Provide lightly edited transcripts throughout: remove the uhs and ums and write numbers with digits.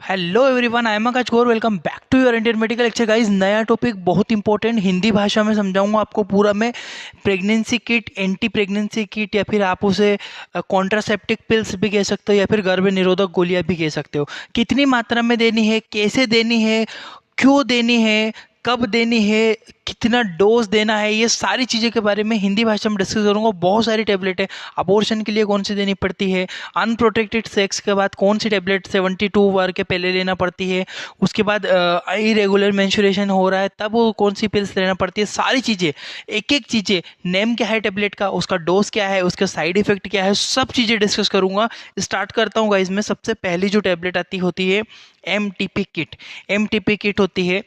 Hello everyone, I am Akash Gaur. Welcome back to your Indian medical lecture guys. नया topic बहुत important, Hindi भाषा में समझाऊंगा आपको पूरा मैं। Pregnancy kit, anti pregnancy kit, या फिर आप उसे कॉन्ट्रासेप्टिक पिल्स भी कह सकते हो, या फिर गर्भ निरोधक गोलियां भी कह सकते हो। कितनी मात्रा में देनी है, कैसे देनी है, क्यों देनी है, कब देनी है, कितना डोज देना है, ये सारी चीज़ें के बारे में हिंदी भाषा में डिस्कस करूंगा। बहुत सारी टेबलेट है। अबॉर्शन के लिए कौन सी देनी पड़ती है, अनप्रोटेक्टेड सेक्स के बाद कौन सी टेबलेट 72 आवर के पहले लेना पड़ती है, उसके बाद इरेगुलर मेंस्ट्रुएशन हो रहा है तब वो कौन सी पिल्स लेना पड़ती है, सारी चीज़ें, एक एक चीज़ें, नेम क्या है टेबलेट का, उसका डोज क्या है, उसका साइड इफेक्ट क्या है, सब चीज़ें डिस्कस करूंगा। स्टार्ट करता हूँ गाइज। में सबसे पहली जो टेबलेट आती होती है MTP किट। MTP किट होती है,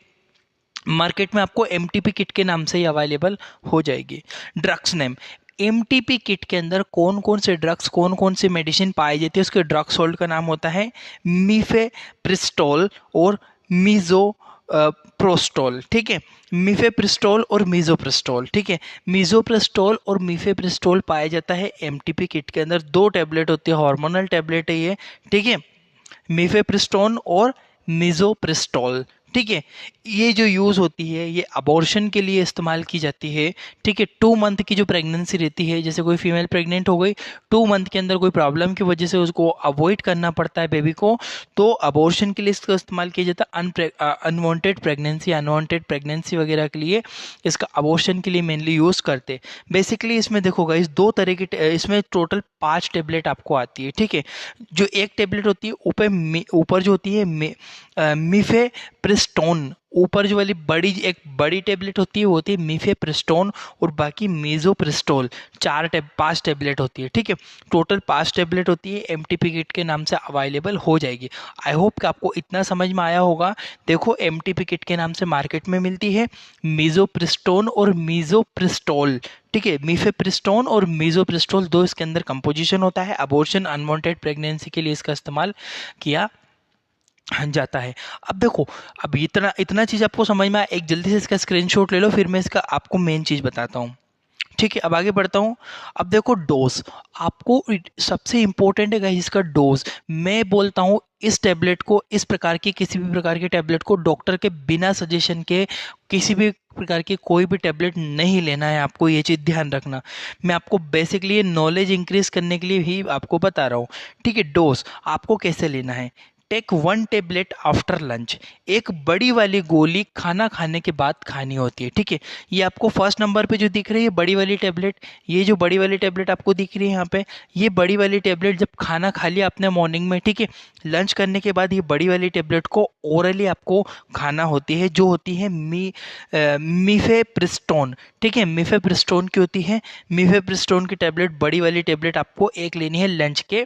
मार्केट में आपको MTP किट के नाम से ही अवेलेबल हो जाएगी। ड्रग्स नेम, MTP किट के अंदर कौन कौन से ड्रग्स, कौन कौन सी मेडिसिन पाई जाती है, उसके ड्रग सोल्ट का नाम होता है मीफेप्रिस्टोल और मीजो प्रोस्टोल। ठीक है, मीफेप्रिस्टोल और मीजोप्रिस्टोल। ठीक है, मीजोप्रिस्टोल और मीफेप्रिस्टोल पाया जाता है MTP किट के अंदर। दो टेबलेट होती है, हार्मोनल टेबलेट है ये। ठीक है, मीफेप्रिस्टोन और मिजोप्रिस्टोल। ठीक है, ये जो यूज़ होती है ये अबॉर्शन के लिए इस्तेमाल की जाती है। ठीक है, 2 मंथ की जो प्रेगनेंसी रहती है, जैसे कोई फीमेल प्रेग्नेंट हो गई, 2 मंथ के अंदर कोई प्रॉब्लम की वजह से उसको अवॉइड करना पड़ता है बेबी को, तो अबॉर्शन के लिए इसका इस्तेमाल किया जाता है। अनवांटेड प्रेगनेंसी वगैरह के लिए इसका अबॉर्शन के लिए मेनली यूज़ करते। बेसिकली इसमें देखो गाइस, दो तरह की इसमें टोटल 5 टेबलेट आपको आती है। ठीक है, जो एक टेबलेट होती है ऊपर जो होती है मिफेप्रिस्टोन, ऊपर जो वाली बड़ी एक बड़ी टेबलेट होती है वो होती है मिफेप्रिस्टोन, और बाकी मेजोप्रिस्टोल। 5 टेबलेट होती है। ठीक है, टोटल 5 टेबलेट होती है, MTP किट के नाम से अवेलेबल हो जाएगी। आई होप कि आपको इतना समझ में आया होगा। देखो, MTP किट के नाम से मार्केट में मिलती है मेजोप्रिस्टोन और मीजोप्रिस्टोल। ठीक है, मीफेप्रिस्टोन और मीजोप्रिस्टोल, दो इसके अंदर कंपोजिशन होता है। अबॉर्शन, अनवांटेड प्रेगनेंसी के लिए इसका इस्तेमाल किया जाता है। अब देखो, अब इतना इतना चीज़ आपको समझ में आया, एक जल्दी से इसका स्क्रीनशॉट ले लो, फिर मैं इसका आपको मेन चीज़ बताता हूँ। ठीक है, अब आगे बढ़ता हूँ। अब देखो, डोज आपको सबसे इंपॉर्टेंट है गाइस, इसका डोज। मैं बोलता हूँ इस टैबलेट को, इस प्रकार की किसी भी प्रकार की टैबलेट को डॉक्टर के बिना सजेशन के किसी भी प्रकार की कोई भी टैबलेट नहीं लेना है। आपको ये चीज़ ध्यान रखना। मैं आपको बेसिकली ये नॉलेज इंक्रीज करने के लिए ही आपको बता रहा हूँ। ठीक है, डोज आपको कैसे लेना है। टेक 1 टेबलेट आफ्टर लंच, एक बड़ी वाली गोली खाना खाने के बाद खानी होती है। ठीक है, ये आपको फर्स्ट नंबर पे जो दिख रही है बड़ी वाली टेबलेट, ये जो बड़ी वाली टेबलेट आपको दिख रही है यहाँ पे, ये बड़ी वाली टेबलेट जब खाना खा लिया आपने मॉर्निंग में, ठीक है, लंच करने के बाद ये बड़ी वाली टेबलेट को ओरली आपको खाना होती है, जो होती है मीफेप्रिस्टोन। ठीक है, मीफेप्रिस्टोन की होती है। मीफेप्रिस्टोन की टेबलेट, बड़ी वाली टेबलेट आपको एक लेनी है लंच के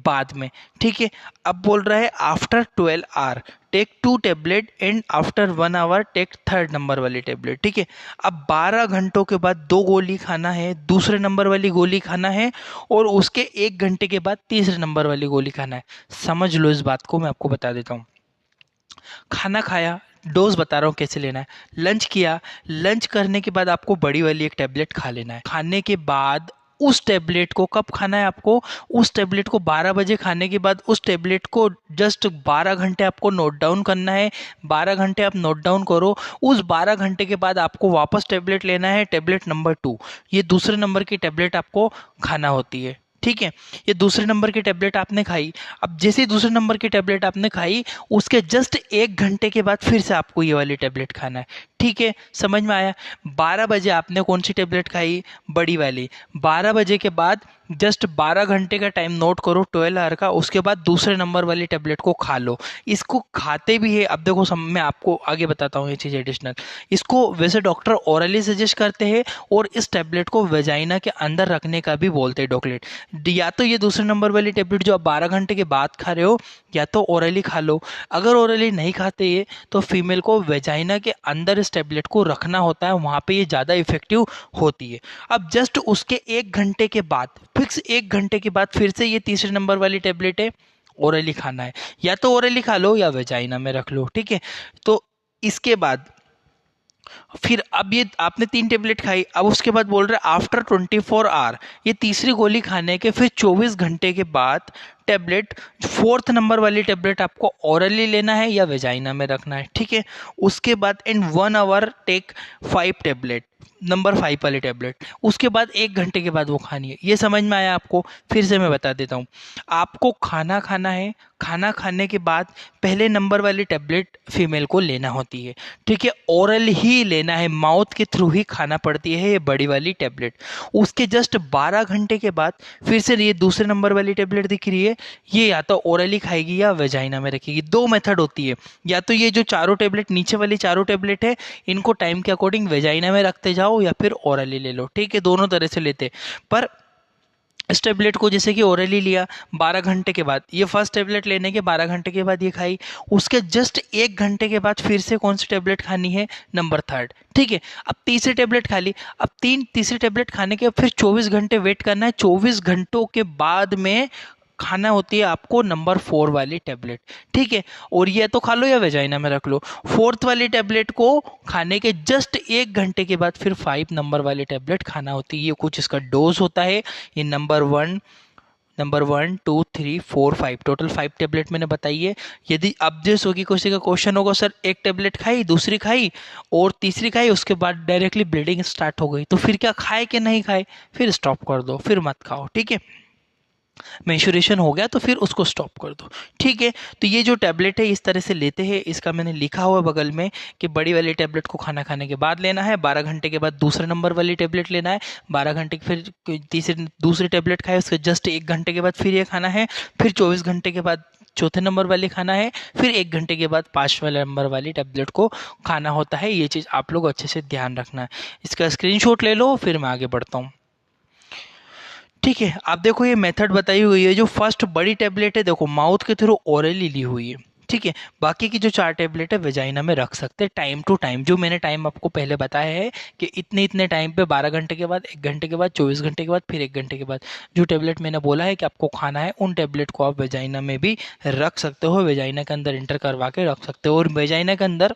बाद में। ठीक है, अब बोल रहा है after 12 hour take 2 tablet and after 1 hour take third number वाली टेबलेट। ठीक है, अब 12 घंटों के बाद 2 गोली खाना है, दूसरे नंबर वाली गोली खाना है, और उसके 1 घंटे के बाद तीसरे नंबर वाली गोली खाना है। समझ लो इस बात को, मैं आपको बता देता हूँ। खाना खाया, डोज बता रहा हूँ कैसे लेना है। लंच किया, लंच करने के बाद आपको बड़ी वाली एक टेबलेट खा लेना है। खाने के बाद उस टेबलेट को कब खाना है आपको, उस टेबलेट को 12 बजे खाने के बाद उस टेबलेट को जस्ट 12 घंटे आपको नोट डाउन करना है। 12 घंटे आप नोट डाउन करो, उस 12 घंटे के बाद आपको वापस टेबलेट लेना है, टेबलेट नंबर 2। ये दूसरे नंबर की टेबलेट आपको खाना होती है। ठीक है, ये दूसरे नंबर की टेबलेट आपने खाई। अब जैसे ही दूसरे नंबर की टेबलेट आपने खाई, उसके जस्ट 1 घंटे के बाद फिर से आपको ये वाली टेबलेट खाना है। ठीक है, समझ में आया। 12 बजे आपने कौन सी टेबलेट खाई, बड़ी वाली। 12 बजे के बाद जस्ट 12 घंटे का टाइम नोट करो, 12 आवर का, उसके बाद दूसरे नंबर वाली टेबलेट को खा लो। इसको खाते भी है, अब देखो मैं आपको आगे बताता हूँ ये चीज़ एडिशनल। इसको वैसे डॉक्टर ओरली सजेस्ट करते हैं, और इस टेबलेट को वेजाइना के अंदर रखने का भी बोलते हैं डॉक्टर। या तो ये दूसरे नंबर वाली टेबलेट जो आप 12 घंटे के बाद खा रहे हो, या तो ओरली खा लो। अगर ओरली नहीं खाते ये, तो फीमेल को वेजाइना के अंदर इस टेबलेट को रखना होता है, वहाँ पे ये ज़्यादा इफेक्टिव होती है। अब जस्ट उसके 1 घंटे के बाद, फिक्स 1 घंटे के बाद फिर से ये तीसरे नंबर वाली टेबलेट है, ओरली खाना है। या तो ओरली खा लो या वेजाइना में रख लो। ठीक है, तो इसके बाद फिर अब ये आपने 3 टेबलेट खाई, अब उसके बाद बोल रहे आफ्टर 24 आवर, ये तीसरी गोली खाने के फिर 24 घंटे के बाद टेबलेट, फोर्थ नंबर वाली टेबलेट आपको ओरली लेना है या वेजाइना में रखना है, ठीक है। उसके बाद इन 1 आवर टेक 5 टेबलेट, नंबर 5 वाली टेबलेट, उसके बाद 1 घंटे के बाद वो खानी है। ये समझ में आया आपको? फिर से मैं बता देता हूँ। आपको खाना खाना है, खाना खाने के बाद पहले नंबर वाली टेबलेट फीमेल को लेना होती है, ठीक है। ओरल ही लेना है, माउथ के थ्रू ही खाना पड़ती है ये बड़ी वाली टेबलेट। उसके जस्ट 12 घंटे के बाद फिर से ये दूसरे नंबर वाली टेबलेट दिख रही है, ये या तो ओरली खाएगी या वेजाइना में रखेगी। दो मेथड होती है, या तो ये जो चारों टेबलेट नीचे वाली चारों टेबलेट है इनको टाइम के अकॉर्डिंग वेजाइना में रखते जाओ या फिर ओरली ले लो, ठीक है। दोनों तरह से लेते, पर इस टेबलेट को जैसे कि ओरली लिया 12 घंटे के बाद, ये फर्स्ट टेबलेट लेने के 12 घंटे के बाद ये खाई, उसके जस्ट 1 घंटे के बाद फिर से कौन सी टेबलेट खानी है, नंबर 3, ठीक है। अब तीसरी टेबलेट खा ली, अब तीसरी टेबलेट खाने के फिर 24 घंटे वेट करना है, 24 घंटों के बाद में खाना होती है आपको नंबर 4 वाली टेबलेट, ठीक है। और ये तो खा लो या वेजाइना में रख लो। फोर्थ वाली टेबलेट को खाने के जस्ट 1 घंटे के बाद फिर 5 नंबर वाली टेबलेट खाना होती है। ये कुछ इसका डोज होता है। ये नंबर 1, 2, 3, 4, 5, टोटल 5 टेबलेट मैंने बताई है। यदि अब जैसे होगी किसी का क्वेश्चन होगा सर एक टेबलेट खाई, दूसरी खाई और तीसरी खाई, उसके बाद डायरेक्टली ब्लीडिंग स्टार्ट हो गई, तो फिर क्या खाए कि नहीं खाए, फिर स्टॉप कर दो, फिर मत खाओ, ठीक है। मेंस्ट्रुएशन हो गया तो फिर उसको स्टॉप कर दो, ठीक है। तो ये जो टैबलेट है इस तरह से लेते हैं, इसका मैंने लिखा हुआ बगल में कि बड़ी वाली टैबलेट को खाना खाने के बाद लेना है, 12 घंटे के बाद दूसरे नंबर वाली टैबलेट लेना है, 12 घंटे फिर दूसरी टैबलेट खाए, उसके जस्ट 1 घंटे के बाद फिर ये खाना है, फिर 24 घंटे के बाद चौथे नंबर वाली खाना है, फिर 1 घंटे के बाद 5 वाले नंबर वाली टैबलेट को खाना होता है। ये चीज़ आप लोग अच्छे से ध्यान रखना है। इसका स्क्रीनशॉट ले लो, फिर मैं आगे बढ़ता हूँ, ठीक है। आप देखो ये मेथड बताई हुई है, जो फर्स्ट बड़ी टेबलेट है देखो माउथ के थ्रू ओरली ली हुई है, ठीक है। बाकी की जो 4 टेबलेट है वेजाइना में रख सकते हैं टाइम टू टाइम, जो मैंने टाइम आपको पहले बताया है कि इतने इतने टाइम पे 12 घंटे के बाद, 1 घंटे के बाद, 24 घंटे के बाद, फिर 1 घंटे के बाद जो टेबलेट मैंने बोला है कि आपको खाना है, उन टेबलेट को आप वेजाइना में भी रख सकते हो, वेजाइना के अंदर इंटर करवा के रख सकते हो। और वेजाइना के अंदर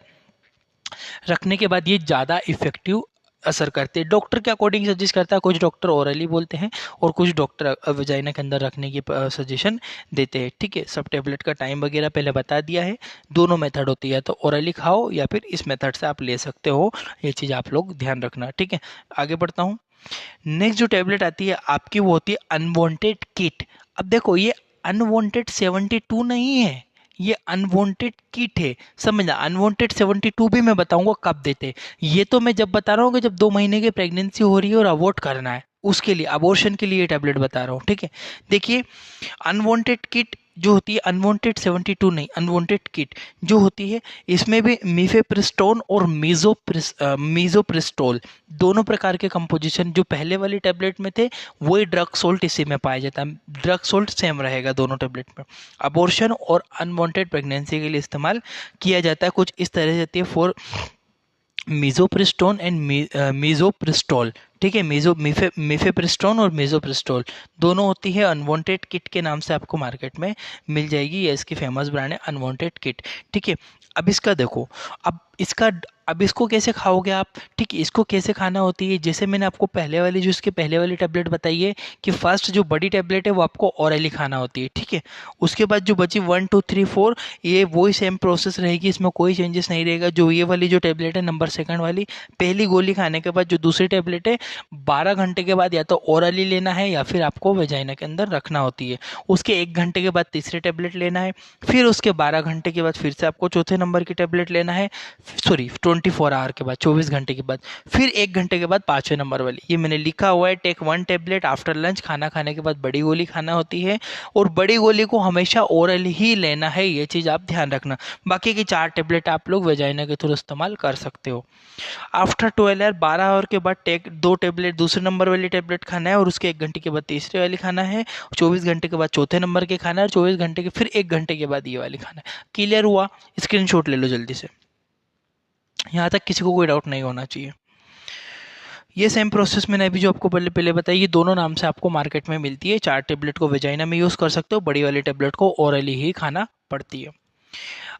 रखने के बाद ये ज़्यादा इफेक्टिव असर करते हैं। डॉक्टर के अकॉर्डिंग सजेस्ट करता है, कुछ डॉक्टर ओरली बोलते हैं और कुछ डॉक्टर वजाइना के अंदर रखने की सजेशन देते हैं, ठीक है। सब टेबलेट का टाइम वगैरह पहले बता दिया है। दोनों मेथड होती है, तो ओरली खाओ या फिर इस मेथड से आप ले सकते हो। ये चीज़ आप लोग ध्यान रखना, ठीक है। आगे बढ़ता हूँ। नेक्स्ट जो टेबलेट आती है आपकी वो होती है अनवांटेड किट। अब देखो ये अनवांटेड 72 नहीं है, ये अनवांटेड किट है, समझना। अनवांटेड 72 भी मैं बताऊंगा कब देते हैं। ये तो मैं जब बता रहा हूँ कि जब 2 महीने की प्रेगनेंसी हो रही है और अबॉर्ट करना है, उसके लिए, अबॉर्शन के लिए टैबलेट बता रहा हूँ, ठीक है। देखिए अनवांटेड किट जो होती है, अनवांटेड 72 नहीं, अनवांटेड किट जो होती है, इसमें भी मीफेप्रिस्टोन और मीजोप्रिस्टोल दोनों प्रकार के कंपोजिशन जो पहले वाली टैबलेट में थे वही ड्रग सोल्ट इसी में पाया जाता है। ड्रग सोल्ट सेम रहेगा दोनों टैबलेट में। अबॉर्शन और अनवांटेड प्रेगनेंसी के लिए इस्तेमाल किया जाता है। कुछ इस तरह से होती है फॉर मीजोप्रिस्टोन एंड मीजोप्रिस्टोल, ठीक है। मीफेप्रिस्टोन और मीजोप्रिस्टोल दोनों होती है अनवांटेड किट के नाम से आपको मार्केट में मिल जाएगी। ये इसकी फेमस ब्रांड है अनवांटेड किट, ठीक है। अब इसका देखो, अब इसको कैसे खाओगे आप, ठीक है। इसको कैसे खाना होती है, जैसे मैंने आपको पहले वाली जो इसके पहले वाली टैबलेट बताई है कि फर्स्ट जो बड़ी टैबलेट है वो आपको ऑरली खाना होती है, ठीक है। उसके बाद जो बची 1, 2, 3, 4 ये वही सेम प्रोसेस रहेगी, इसमें कोई चेंजेस नहीं रहेगा। जो ये वाली जो टैबलेट है नंबर 2 वाली, पहली गोली खाने के बाद जो दूसरी टैबलेट है 12 घंटे के बाद या तो ओरली लेना है या फिर आपको वेजाइना के अंदर रखना होती है। उसके 1 घंटे के बाद तीसरी टैबलेट लेना है, फिर उसके 12 घंटे के बाद फिर से आपको चौथे नंबर की टैबलेट लेना है, सॉरी 24 आवर के बाद, 24 घंटे के बाद, फिर 1 घंटे के बाद 5वें नंबर वाली। ये मैंने लिखा हुआ है, टेक 1 टेबलेट आफ्टर लंच, खाना खाने के बाद बड़ी गोली खाना होती है और बड़ी गोली को हमेशा ओरल ही लेना है, ये चीज़ आप ध्यान रखना। बाकी की 4 टेबलेट आप लोग वेजाइना के थ्रू इस्तेमाल कर सकते हो। आफ्टर 12 आवर, 12 आवर के बाद टेक 2 टेबलेट दूसरे नंबर वाली टेबलेट खाना है और उसके 1 घंटे के बाद तीसरी वाली खाना है, 24 घंटे के बाद चौथे नंबर के खाना है और 24 घंटे के फिर 1 घंटे के बाद ये वाली खाना है। क्लियर हुआ? स्क्रीनशॉट ले लो जल्दी से, यहाँ तक किसी को कोई डाउट नहीं होना चाहिए। ये सेम प्रोसेस मैंने अभी जो आपको पहले पहले बताई, ये दोनों नाम से आपको मार्केट में मिलती है। 4 टेबलेट को वेजाइना में यूज़ कर सकते हो, बड़ी वाली टेबलेट को ओरली ही खाना पड़ती है।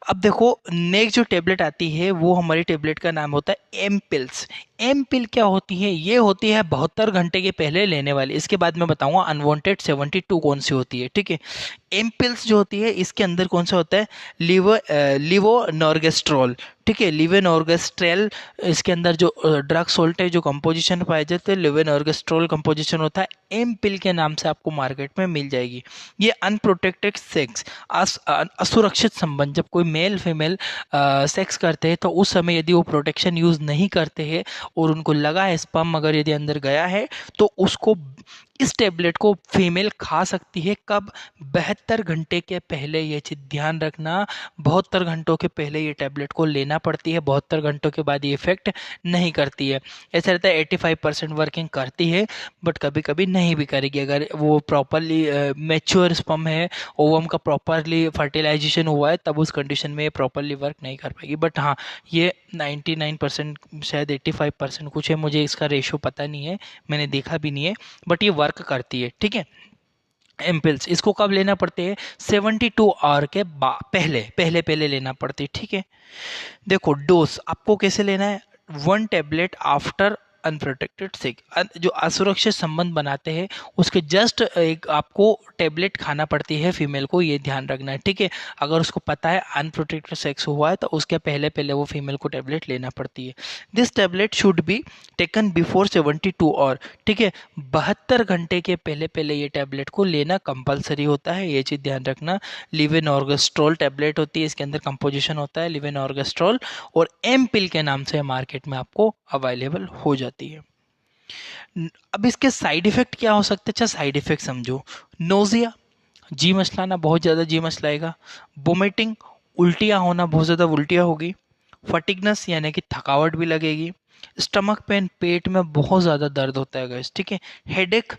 अब देखो नेक्स्ट जो टेबलेट आती है वो हमारी टेबलेट का नाम होता है एम पिल्स। एम पिल क्या होती है? ये होती है 72 घंटे के पहले लेने वाली। इसके बाद मैं बताऊंगा अनवांटेड 72 कौन सी होती है, ठीक है। एम पिल्स जो होती है इसके अंदर कौन सा होता है? लिवोनॉर्गेस्ट्रॉल, ठीक है, लिवोनॉर्गेस्ट्रेल। इसके अंदर जो ड्रग सोल्ट है, जो कंपोजिशन पाए जाते हैं, लिवोनॉर्गेस्ट्रॉल कंपोजिशन होता है। एम पिल के नाम से आपको मार्केट में मिल जाएगी। ये अनप्रोटेक्टेड सेक्स, असुरक्षित संबंध, जब कोई मेल फीमेल सेक्स करते हैं तो उस समय यदि वो प्रोटेक्शन यूज नहीं करते हैं और उनको लगा है स्पर्म अगर यदि अंदर गया है तो उसको, इस टेबलेट को फीमेल खा सकती है। कब? 72 घंटे के पहले। ये चीज ध्यान रखना, 72 घंटों के पहले ये टेबलेट को लेना पड़ती है। 72 घंटों के बाद ये इफेक्ट नहीं करती है। ऐसा रहता है 85% वर्किंग करती है, बट कभी कभी नहीं भी करेगी। अगर वो प्रॉपरली मैच्योर स्पर्म है, ओवम का प्रॉपरली फर्टिलाइजेशन हुआ है, तब उस कंडीशन में ये प्रॉपरली वर्क नहीं कर पाएगी। बट हाँ, ये 99% शायद 85% कुछ है, मुझे इसका रेशो पता नहीं है, मैंने देखा भी नहीं है, बट ये वर्क करती है, ठीक है। एम्पिल्स इसको कब लेना पड़ते हैं? 72 आवर के पहले पहले पहले लेना पड़ती है, ठीक है। देखो डोज आपको कैसे लेना है? 1 टेबलेट आफ्टर अनप्रोटेक्टेड सेक, जो असुरक्षित संबंध बनाते हैं उसके जस्ट एक आपको टेबलेट खाना पड़ती है फीमेल को, ये ध्यान रखना है, ठीक है। अगर उसको पता है अनप्रोटेक्टेड सेक्स हुआ है तो उसके पहले पहले वो फीमेल को टेबलेट लेना पड़ती है। This tablet should be taken before 72 और, ठीक है, 72 घंटे के पहले पहले ये टेबलेट को लेना कंपलसरी होता है, ये चीज़ ध्यान रखना। लिवेनॉर्गेस्ट्रॉल टेबलेट होती है, इसके अंदर कंपोजिशन होता है लिवेनॉर्गेस्ट्रॉल, और एम पिल के नाम से मार्केट में आपको अवेलेबल हो जाती है। अब इसके साइड इफेक्ट क्या हो सकते हैं? अच्छा साइड इफेक्ट समझो। नोजिया, जी मचलाना, बहुत ज़्यादा जी मचलाएगा। वोमिटिंग, उल्टियाँ होना, बहुत ज़्यादा उल्टियाँ होगी। फटिगनेस यानी कि थकावट भी लगेगी। स्टमक पेन, पेट में बहुत ज़्यादा दर्द होता है गाइस, ठीक है। हेडेक,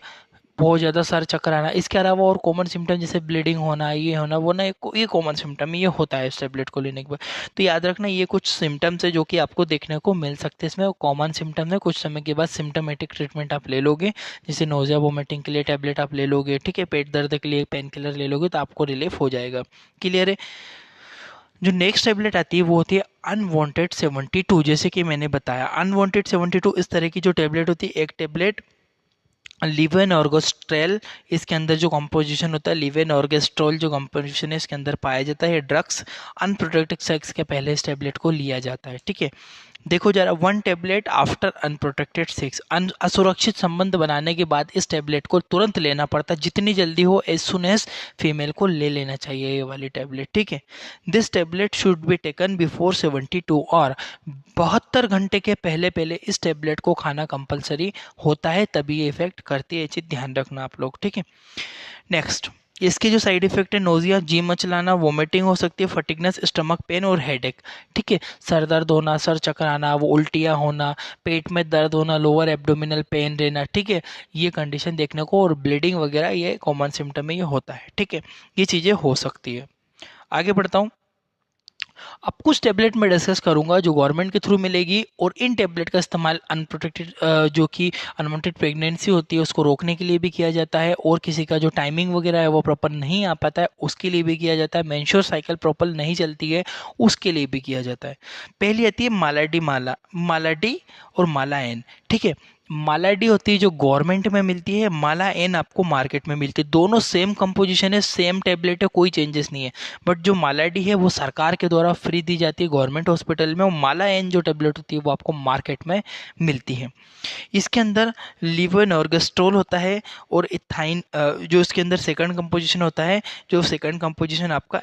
बहुत ज़्यादा सर चक्कर आना। इसके अलावा और कॉमन सिम्टम जैसे ब्लीडिंग होना, ये होना वो ना, ये कॉमन सिम्टम ये होता है इस टेबलेट को लेने के बाद। तो याद रखना ये कुछ सिम्टम्स है जो कि आपको देखने को मिल सकते हैं। इसमें कॉमन सिम्टम है, कुछ समय के बाद सिम्टोमेटिक ट्रीटमेंट आप ले लोगे, जैसे नोजिया वोमिटिंग के लिए टेबलेट आप ले लोगे, ठीक है, पेट दर्द के लिए पेन किलर ले लोगे तो आपको रिलीफ हो जाएगा। क्लियर है? जो नेक्स्ट टेबलेट आती है वो होती है अनवांटेड 72। जैसे कि मैंने बताया अनवांटेड 72 इस तरह की जो टेबलेट होती है, एक टेबलेट लिवेनॉर्गेस्ट्रेल, इसके अंदर जो कंपोजिशन होता है लिवेनॉर्गेस्ट्रॉल, जो कंपोजिशन है इसके अंदर पाया जाता है। ड्रग्स अनप्रोटेक्टेड सेक्स के पहले इस टेबलेट को लिया जाता है, ठीक है। देखो जरा, 1 टेबलेट आफ्टर अनप्रोटेक्टेड सेक्स, असुरक्षित संबंध बनाने के बाद इस टेबलेट को तुरंत लेना पड़ता है, जितनी जल्दी हो एज सुन एज फीमेल को ले लेना चाहिए ये वाली टेबलेट, ठीक है। This tablet should be taken before 72 और 72 घंटे के पहले पहले इस टेबलेट को खाना कंपलसरी होता है, तभी ये इफेक्ट करती है, ये चीज ध्यान रखना आप लोग, ठीक है। नेक्स्ट, इसके जो साइड इफेक्ट है, नोजिया, जी मचलाना, वोमिटिंग हो सकती है, फटिगनेस, स्टमक पेन और हेडेक, ठीक है। सर दर्द होना, सर चक्कर आना, वो उल्टियाँ होना, पेट में दर्द होना, लोअर एब्डोमिनल पेन रहना, ठीक है, ये कंडीशन देखने को, और ब्लीडिंग वगैरह ये कॉमन सिम्टम में ये होता है, ठीक है। ये चीज़ें हो सकती है। आगे बढ़ता हूँ। अब कुछ टेबलेट मैं डिस्कस करूंगा जो गवर्नमेंट के थ्रू मिलेगी, और इन टेबलेट का इस्तेमाल अनप्रोटेक्टेड जो कि अनवांटेड प्रेगनेंसी होती है उसको रोकने के लिए भी किया जाता है, और किसी का जो टाइमिंग वगैरह है वो प्रॉपर नहीं आ पाता है उसके लिए भी किया जाता है, मेंस्ट्रुअल साइकिल प्रॉपर नहीं चलती है उसके लिए भी किया जाता है। पहली आती है मालाडी और मालाएन, ठीक है। मालाडी होती है जो गवर्नमेंट में मिलती है, माला एन आपको मार्केट में मिलती है। दोनों सेम कंपोजिशन है, सेम टेबलेट है, कोई चेंजेस नहीं है। बट जो मालाडी है वो सरकार के द्वारा फ्री दी जाती है गवर्नमेंट हॉस्पिटल में, और माला एन जो टेबलेट होती है वो आपको मार्केट में मिलती है। इसके अंदर लिवोनॉर्गेस्ट्रोल होता है, और इथाइन जो इसके अंदर सेकंड कंपोजिशन होता है, जो सेकंड कंपोजिशन आपका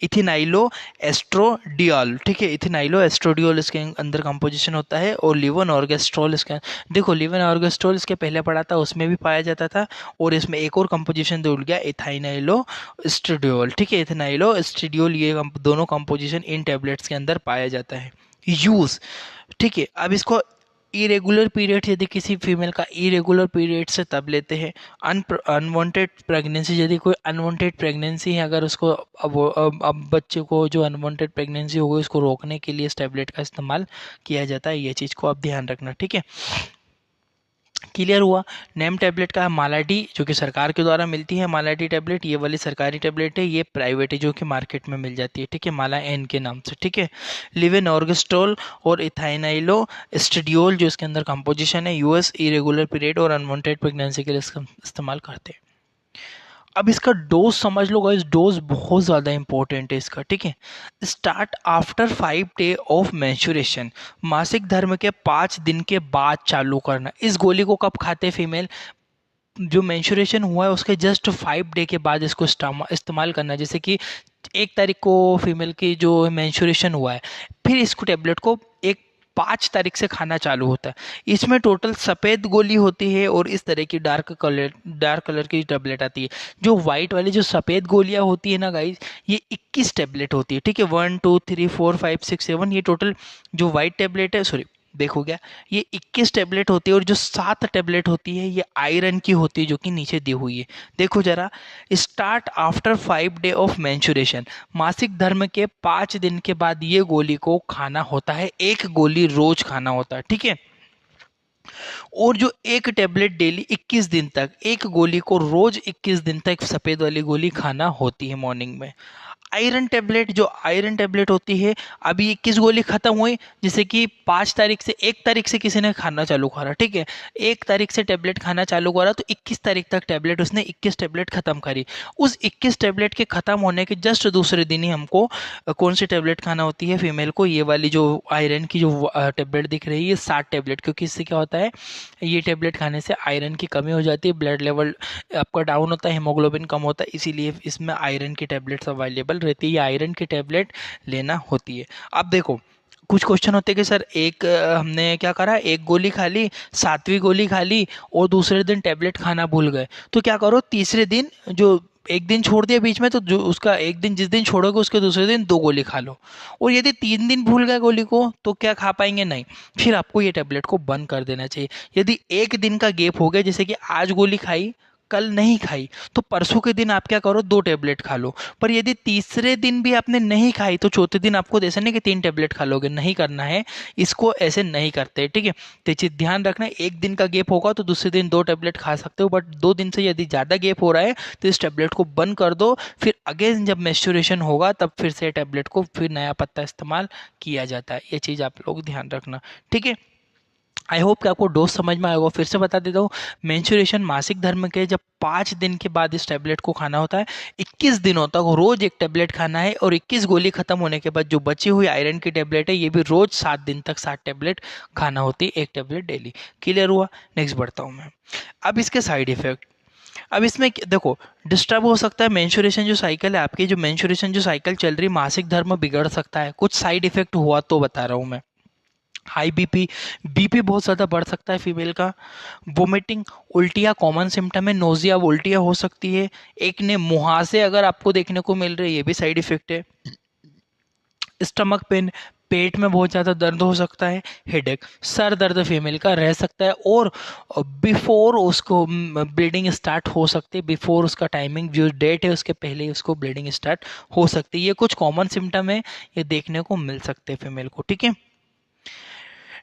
इथिनाइलो एस्ट्रोडियोल, ठीक है, इथिनाइलो एस्ट्रोडियोल इसके अंदर कंपोजिशन होता है, और लिवोनॉर्गेस्ट्रोल इसके, देखो लिवोनॉर्गेस्ट्रोल इसके पहले पढ़ा था उसमें भी पाया जाता था, और इसमें एक और कंपोजिशन जुड़ गया इथाइनाइलो एस्ट्रोडियोल, ठीक है, इथिनाइलो एस्ट्रोडियोल, ये दोनों कंपोजिशन इन टेबलेट्स के अंदर पाया जाता है। यूज, ठीक है। अब इसको इरेगुलर पीरियड, यदि किसी फीमेल का इरेगुलर पीरियड से तब लेते हैं। अनवांटेड प्रेगनेंसी, यदि कोई अनवांटेड प्रेगनेंसी है, अगर उसको अब बच्चे को जो अनवांटेड प्रेगनेंसी हो गई उसको रोकने के लिए इस टेबलेट का इस्तेमाल किया जाता है, ये चीज़ को आप ध्यान रखना, ठीक है। क्लियर हुआ। नेम टैबलेट का है मालाडी, जो कि सरकार के द्वारा मिलती है मालाडी टैबलेट, ये वाली सरकारी टैबलेट है, ये प्राइवेट है जो कि मार्केट में मिल जाती है, ठीक है, माला एन के नाम से, ठीक है। लिवेनॉर्गेस्ट्रोल और इथाइनाइलो एस्ट्रेडियोल जो इसके अंदर कंपोजिशन है, यूएस इरेगुलर पीरियड और अनवांटेड प्रेगनेंसी के लिए इसका इस्तेमाल करते हैं। अब इसका डोज समझ लो गाइस, डोज बहुत ज़्यादा इंपॉर्टेंट है इसका, ठीक है। Start after 5 day of menstruation, मासिक धर्म के 5 दिन के बाद चालू करना। इस गोली को कब खाते फीमेल, जो मेंस्ट्रुएशन हुआ है उसके जस्ट 5 डे के बाद इसको इस्तेमाल करना है। जैसे कि 1 तारीख को फीमेल की जो मेंस्ट्रुएशन हुआ है, फिर इसको टैबलेट को 5 तारीख से खाना चालू होता है। इसमें टोटल सफ़ेद गोली होती है और इस तरह की डार्क कलर की टैबलेट आती है। जो वाइट वाली जो सफ़ेद गोलियां होती है ना गाइस, ये 21 टैबलेट होती है, ठीक है। 1 2 3 4 5 6 7, ये टोटल जो वाइट टैबलेट है, सॉरी देखो क्या, ये 21 टैबलेट होती है और जो 7 टैबलेट होती है ये आयरन की होती है, जो कि नीचे दी हुई है। देखो जरा, start after 5 day of menstruation, मासिक धर्म के 5 दिन के बाद ये गोली को खाना होता है, एक गोली रोज खाना होता है, ठीक है। और जो एक टैबलेट डेली 21 दिन तक, एक गोली को रोज 21 दिन तक सफ़ेद वाली गोली खाना होती है मॉर्निंग में। आयरन टैबलेट, जो आयरन टैबलेट होती है, अभी 21 गोली खत्म हुई, जैसे कि 5 तारीख से, 1 तारीख से किसी ने खाना चालू करा, ठीक है, 1 तारीख से टैबलेट खाना चालू करा तो 21 तारीख तक टैबलेट उसने 21 टैबलेट खत्म करी। उस 21 टैबलेट के खत्म होने के जस्ट दूसरे दिन ही हमको कौन सी टैबलेट खाना होती है फीमेल को, ये वाली जो आयरन की जो टैबलेट दिख रही है 60 टैबलेट, क्योंकि इससे क्या होता है, ये टैबलेट खाने से आयरन की कमी हो जाती है, ब्लड लेवल आपका डाउन होता है, हीमोग्लोबिन कम होता है, इसीलिए इसमें आयरन की टैबलेट्स अवेलेबल रहती है, ये आयरन की टैबलेट लेना होती है। अब देखो, कुछ क्वेश्चन होते हैं कि सर हमने क्या करा, एक गोली खा ली, 7वीं गोली खा ली और दूसरे दिन टैबलेट खाना भूल गए, तो क्या करो, तीसरे दिन जो एक दिन छोड़ दिया बीच में, तो जो उसका एक दिन जिस दिन छोड़ोगे उसके दूसरे दिन 2 गोली खा लो। और यदि 3 दिन भूल गए गोली को तो क्या खा पाएंगे, नहीं, फिर आपको ये टैबलेट को बंद कर देना चाहिए। यदि एक दिन का गैप हो गया, जैसे कि आज गोली खाई कल नहीं खाई, तो परसों के दिन आप क्या करो, 2 टैबलेट खा लो। पर यदि तीसरे दिन भी आपने नहीं खाई तो चौथे दिन आपको ऐसा नहीं कि 3 टैबलेट खा लोगे, नहीं करना है, इसको ऐसे नहीं करते, ठीक है। तो ये चीज़ ध्यान रखना, एक दिन का गैप होगा तो दूसरे दिन 2 टैबलेट खा सकते हो, बट 2 दिन से यदि ज़्यादा गैप हो रहा है तो इस टैबलेट को बंद कर दो, फिर अगेन जब मेंस्ट्रुएशन होगा तब फिर से टैबलेट को फिर नया पत्ता इस्तेमाल किया जाता है। ये चीज़ आप लोग ध्यान रखना, ठीक है। आई होप कि आपको डोज समझ में आएगा। फिर से बता देता हूँ, मेंस्ट्रुएशन मासिक धर्म के जब 5 दिन के बाद इस टैबलेट को खाना होता है, 21 दिनों तक रोज एक टैबलेट खाना है, और 21 गोली खत्म होने के बाद जो बची हुई आयरन की टैबलेट है, ये भी रोज 7 दिन तक 7 टैबलेट खाना होती है, एक टैबलेट डेली। क्लियर हुआ। नेक्स्ट बढ़ता हूँ मैं। अब इसके साइड इफेक्ट, अब इसमें देखो, डिस्टर्ब हो सकता है मेंस्ट्रुएशन जो साइकिल है आपकी, जो मेंस्ट्रुएशन जो साइकिल चल रही, मासिक धर्म बिगड़ सकता है, कुछ साइड इफेक्ट हुआ तो बता रहा हूँ मैं। हाई बीपी, बीपी बहुत ज़्यादा बढ़ सकता है फीमेल का, वोमिटिंग, उल्टियाँ कॉमन सिम्टम है, नोजिया उल्टियाँ हो सकती है, एक ने मुहासे अगर आपको देखने को मिल रहे, ये भी साइड इफेक्ट है। स्टमक पेन, पेट में बहुत ज़्यादा दर्द हो सकता है, हेडेक, सर दर्द फीमेल का रह सकता है, और बिफोर उसको ब्लीडिंग स्टार्ट हो सकती है, बिफोर उसका टाइमिंग जो डेट है उसके पहले ही उसको ब्लीडिंग स्टार्ट हो सकती है। ये कुछ कॉमन सिम्टम है, ये देखने को मिल सकते हैं फीमेल को, ठीक है।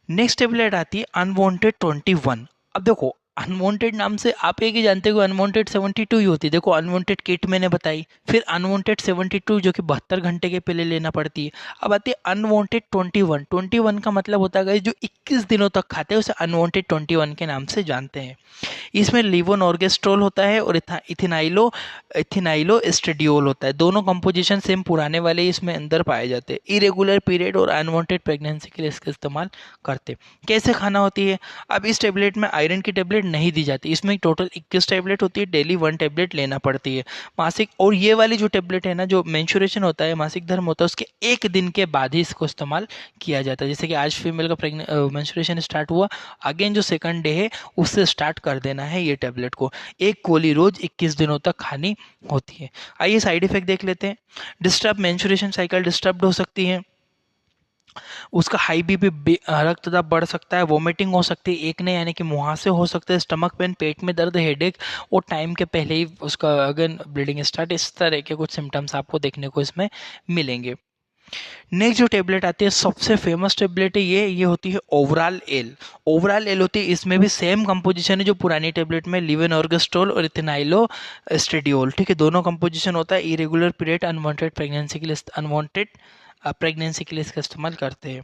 नेक्स्ट टैबलेट आती है अनवांटेड 21। अब देखो, अनवांटेड नाम से आप एक ही जानते हो, अनवांटेड 72 ही होती है। देखो, अनवांटेड किट मैंने बताई, फिर अनवांटेड 72 जो कि 72 घंटे के पहले लेना पड़ती है। अब आती है अनवांटेड 21। 21 का मतलब होता है जो 21 दिनों तक खाते हैं उसे अनवांटेड 21 के नाम से जानते हैं। इसमें लीवोनॉर्गेस्ट्रोल होता है और इथिनाइलो एस्ट्रेडियोल होता है, दोनों कंपोजिशन सेम पुराने वाले इसमें अंदर पाए जाते हैं। इरेगुलर पीरियड और अनवांटेड प्रेगनेंसी के लिए इसका इस्तेमाल करते। कैसे खाना होती है, अब इस टेबलेट में आयरन की टेबलेट नहीं दी जाती, इसमें टोटल 21 टेबलेट होती है, डेली 1 टेबलेट लेना पड़ती है मासिक। और ये वाली जो टेबलेट है ना, जो मेंस्ट्रुएशन होता है, मासिक धर्म होता है, उसके एक दिन के बाद ही इसको इस्तेमाल किया जाता है। जैसे कि आज फीमेल का मेंस्ट्रुएशन स्टार्ट हुआ, अगेन जो सेकंड डे है उससे स्टार्ट कर देना है ये टेबलेट को, एक गोली रोज 21 दिनों तक खानी होती है। आइए साइड इफेक्ट देख लेते हैं। डिस्टर्ब, मेंस्ट्रुएशन साइकिल डिस्टर्ब हो सकती है, उसका हाई बीपी, रक्तदाब बढ़ सकता है, वोमिटिंग हो सकती है, एक ने यानी कि मुहासे हो सकते हैं, स्टमक पेन, पेट में दर्द, हेडेक, और टाइम के पहले ही उसका अगेन ब्लीडिंग स्टार्ट, इस तरह के कुछ सिम्टम्स आपको देखने को इसमें मिलेंगे। नेक्स्ट जो टेबलेट आती है सबसे फेमस टेबलेट है ये होती है ओवरऑल एल। ओवरऑल एल होती है, इसमें भी सेम कंपोजिशन है जो पुरानी टेबलेट में, लिवेनॉर्गेस्ट्रोल और इथेनाइलो स्टेडियोल, ठीक है, दोनों कंपोजिशन होता है। इरेगुलर पीरियड अनवांटेड प्रेगनेंसी के लिए इसका इस्तेमाल करते हैं।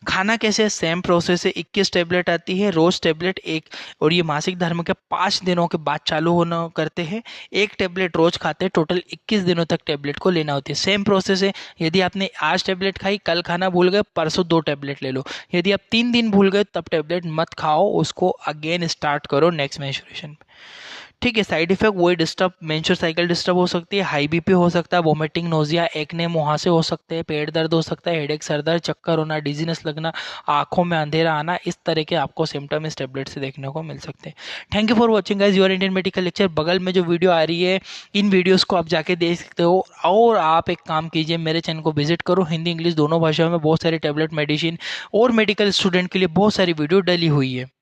खाना कैसे है, सेम प्रोसेस है। 21 टेबलेट आती है, रोज टेबलेट एक, और ये मासिक धर्म के 5 दिनों के बाद चालू होना करते हैं। एक टेबलेट रोज खाते हैं, टोटल 21 दिनों तक टेबलेट को लेना होती है। सेम प्रोसेस है, यदि आपने आज टेबलेट खाई, कल खाना भूल गए, परसों 2 टेबलेट ले लो। यदि आप 3 दिन भूल गए तब टेबलेट मत खाओ, उसको अगेन स्टार्ट करो नेक्स्ट मेंस्ट्रुएशन। ठीक है, साइड इफेक्ट वही डिस्टर्ब, मेंस्ट्रुअल साइकिल डिस्टर्ब हो सकती है, हाई बीपी हो सकता है, वोमिटिंग, नोजिया, एक्ने, मुहासे हो सकते हैं, पेट दर्द हो सकता है, हेडेक, सर दर्द, चक्कर होना, डिजीनेस लगना, आंखों में अंधेरा आना, इस तरह के आपको सिम्टम इस टेबलेट से देखने को मिल सकते हैं। Thank you for watching guys your Indian medical lecture. बगल में जो वीडियो आ रही है, इन वीडियोस को आप जाके देख सकते हो। और आप एक काम कीजिए, मेरे चैनल को विजिट करो, हिंदी इंग्लिश दोनों भाषाओं में बहुत सारी टेबलेट, मेडिसिन और मेडिकल स्टूडेंट के लिए बहुत सारी वीडियो डली हुई है।